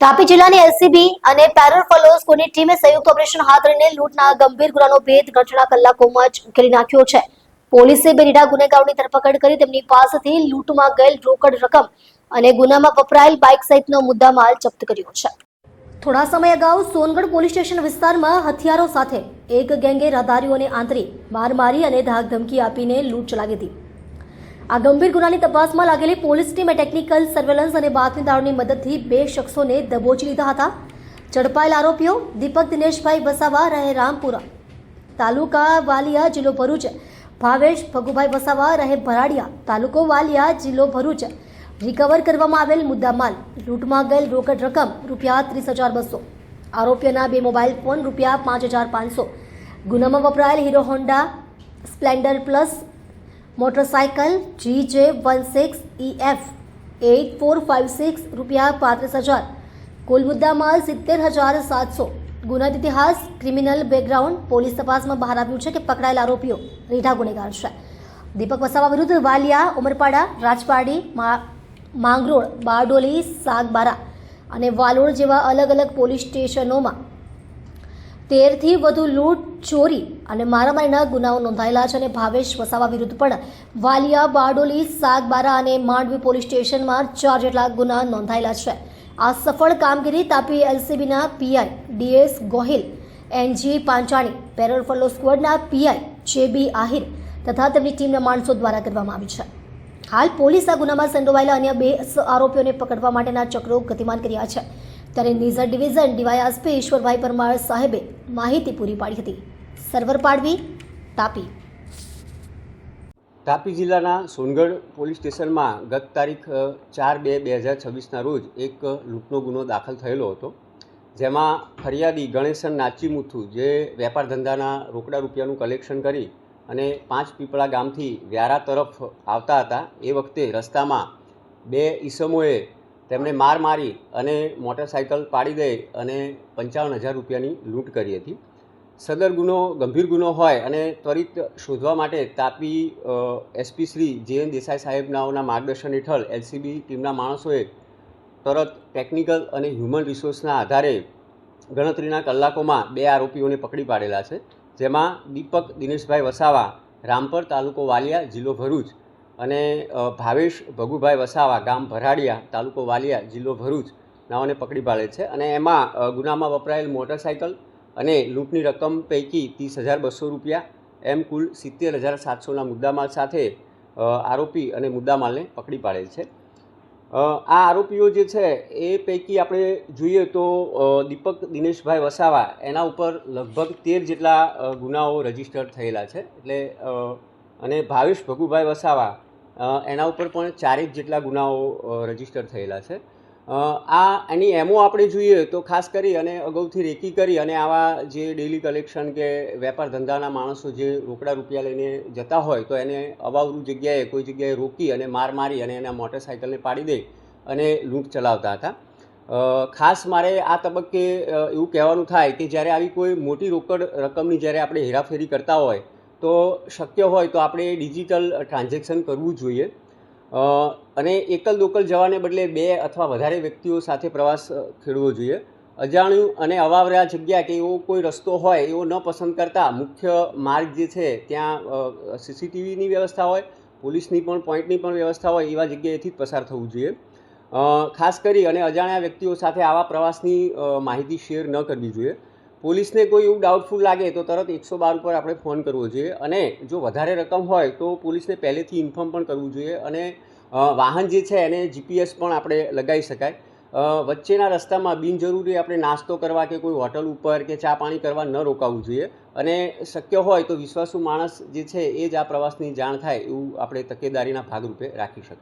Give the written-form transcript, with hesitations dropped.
તાપી જિલ્લાની એલસીબી અને પેરાફોલોસ્કોની ટીમે સંયુક્ત ઓપરેશન હાથ ધરીને લૂંટના ગંભીર ગુનાનો ભેદ ઘણા કલાકોમાં જ ઉકેલી નાખ્યો છે. પોલીસે બે રીઢા ગુનેગારોની ધરપકડ કરી તેમની પાસેથી લૂંટમાં ગયેલ રોકડ રકમ અને ગુનામાં વપરાયેલ બાઇક સહિતનો મુદ્દામાલ જપ્ત કર્યો છે. થોડા સમય અગાઉ સોનગઢ પોલીસ સ્ટેશન વિસ્તારમાં હથિયારો સાથે એક ગેંગે રાહદારીઓને આંતરી માર મારી અને ધાકધમકી આપીને લૂંટ ચલાવી હતી. આ ગંભીર ગુનાની તપાસમાં લાગેલી પોલીસ ટીમે ટેકનિકલ સર્વેલન્સ અને બાતમીદારોની મદદથી બે શખ્સોને દબોચી લીધા હતા. ઝડપાયેલ આરોપીઓ દીપક દિનેશભાઈ વસાવા રહે રામપુરા તાલુકા વાલિયા જિલ્લો ભરૂચ, ભાવેશ ભગુભાઈ વસાવા રહે ભરાડિયા તાલુકો વાલિયા જિલ્લો ભરૂચ. રિકવર કરવામાં આવેલ મુદ્દામાલ લૂંટમાં ગયેલ રોકડ રકમ ₹30,200. આરોપીઓના બે મોબાઈલ ફોન ₹5,500. ગુનામાં વપરાયેલ hero Honda Splendor plus motorcycle GJ16EF 8456 ₹35,000. કુલ મુદ્દામાલ 70,700. ગુનાહિત ઇતિહાસ, ક્રિમિનલ બેકગ્રાઉન્ડ. પોલીસ તપાસમાં બહાર આવ્યું છે કે પકડાયેલ આરોપીઓ રીઢા ગુનેગાર છે. દીપક વસાવા વિરુદ્ધ વાલિયા, ઉમરપાડા, રાજપારડી, માંગરોળ, બારડોલી, સાગબારા અને વાલોડ જેવા અલગ અલગ પોલીસ સ્ટેશનોમાં 13થી વધુ લૂંટ, ચોરી અને મારામારીના ગુનાઓ નોંધાયેલા છે. અને ભાવેશ વસાવા વિરુદ્ધ પણ વાલિયા, બારડોલી, સાગબારા અને માંડવી પોલીસ સ્ટેશનમાં 4 જેટલા ગુના નોંધાયેલા છે. આ સફળ કામગીરી તાપી એલસીબીના PI DS Gohil, NG Panchani, પેરાફોલો સ્ક્વોડના પીઆઈ JB આહિર તથા તેમની ટીમના માણસો દ્વારા કરવામાં આવી છે. હાલ પોલીસ આ ગુનામાં સંડોવાયેલા અન્ય 2 આરોપીઓને પકડવા માટેના ચક્રો ગતિમાન કર્યા છે. ત્યારે નિઝર ડિવિઝન ડીવાયએસપી ઈશ્વરભાઈ પરમાર સાહેબે માહિતી પૂરી પાડી હતી. સર્વર પાડવી, તાપી. તાપી જિલ્લાના સોનગઢ પોલીસ સ્ટેશનમાં ગત તારીખ 4/2/2026ના રોજ એક લૂંટનો ગુનો દાખલ થયેલો હતો, જેમાં ફરિયાદી ગણેશન નાચીમુથુ જે વેપાર ધંધાના રોકડા રૂપિયાનું કલેક્શન કરી અને 5 પીપળા ગામથી વ્યારા તરફ આવતા હતા. એ વખતે રસ્તામાં 2 ઈસમોએ તેમને માર મારી અને મોટરસાઇકલ પાડી દઈ અને 55,000 રૂપિયાની લૂંટ કરી હતી. સદર ગુનો ગંભીર ગુનો હોય અને ત્વરિત શોધવા માટે તાપી SP શ્રી JN દેસાઈ સાહેબનાઓના માર્ગદર્શન હેઠળ LCB ટીમના માણસોએ તરત ટેકનિકલ અને હ્યુમન રિસોર્સના આધારે ગણતરીના કલાકોમાં 2 આરોપીઓને પકડી પાડેલા છે, જેમાં દીપક દિનેશભાઈ વસાવા, રામપર, તાલુકો વાલિયા, જિલ્લો ભરૂચ અને ભાવેશ ભગુભાઈ વસાવા, ગામ ભરાડિયા, તાલુકો વાલિયા, જિલ્લો ભરૂચ નાઓને પકડી પાડેલ છે. અને એમાં ગુનામાં વપરાયેલ મોટરસાઇકલ અને લૂંટની રકમ પૈકી 30,200 રૂપિયા એમ કુલ 70,700ના મુદ્દામાલ સાથે આરોપી અને મુદ્દામાલને પકડી પાડેલ છે. આ આરોપીઓ જે છે એ પૈકી આપણે જોઈએ તો દીપક દિનેશભાઈ વસાવા એના ઉપર લગભગ 13 જેટલા ગુનાઓ રજીસ્ટર થયેલા છે. એટલે અને ભાવેશ ભગુભાઈ વસાવા એના ઉપર પણ 4 જેટલા ગુનાઓ રજીસ્ટર થયેલા છે. એની એમો આપણે જોઈએ તો ખાસ કરી અને અગાઉથી રેકી કરી અને આવા જે ડેલી કલેક્શન કે વેપાર ધંધાના માણસો જે રોકડા રૂપિયા લઈને જતા હોય તો એને અવાવરૂ જગ્યાએ કોઈ જગ્યાએ રોકી અને માર મારી અને એના મોટરસાઇકલને પાડી દઈ અને લૂંટ ચલાવતા હતા. ખાસ મારે આ તબક્કે એવું કહેવાનું થાય કે જ્યારે આવી કોઈ મોટી રોકડ રકમની જ્યારે આપણે હેરાફેરી કરતા હોય તો શક્ય હોય તો આપણે ડિજિટલ ટ્રાન્ઝેક્શન કરવું જોઈએ અને એકલ દોકલ જવાને બદલે 2 અથવા વધારે વ્યક્તિઓ સાથે પ્રવાસ ખેડવો જોઈએ. અજાણ્યું અને અવાવરા જગ્યા કે એવો કોઈ રસ્તો હોય એવો ન પસંદ કરતા મુખ્ય માર્ગ જે છે ત્યાં CCTVની વ્યવસ્થા હોય, પોલીસની પણ પોઈન્ટની પણ વ્યવસ્થા હોય એવા જગ્યાએથી જ પસાર થવું જોઈએ. ખાસ કરી અને અજાણ્યા વ્યક્તિઓ સાથે આવા પ્રવાસની માહિતી શેર ન કરવી જોઈએ. પોલીસને કોઈ એવું ડાઉટફુલ લાગે તો તરત 112 ઉપર આપણે ફોન કરવો જોઈએ અને જો વધારે રકમ હોય તો પોલીસને પહેલેથી ઇન્ફોર્મ પણ કરવું જોઈએ. અને વાહન જે છે એને GPS પણ આપણે લગાવી શકાય. વચ્ચેના રસ્તામાં બિનજરૂરી આપણે નાસ્તો કરવા કે કોઈ હોટલ ઉપર કે ચા પાણી કરવા ન રોકાવવું જોઈએ. અને શક્ય હોય તો વિશ્વાસુ માણસ જે છે એ જ આ પ્રવાસની જાણ થાય એવું આપણે તકેદારીના ભાગરૂપે રાખી શકીએ.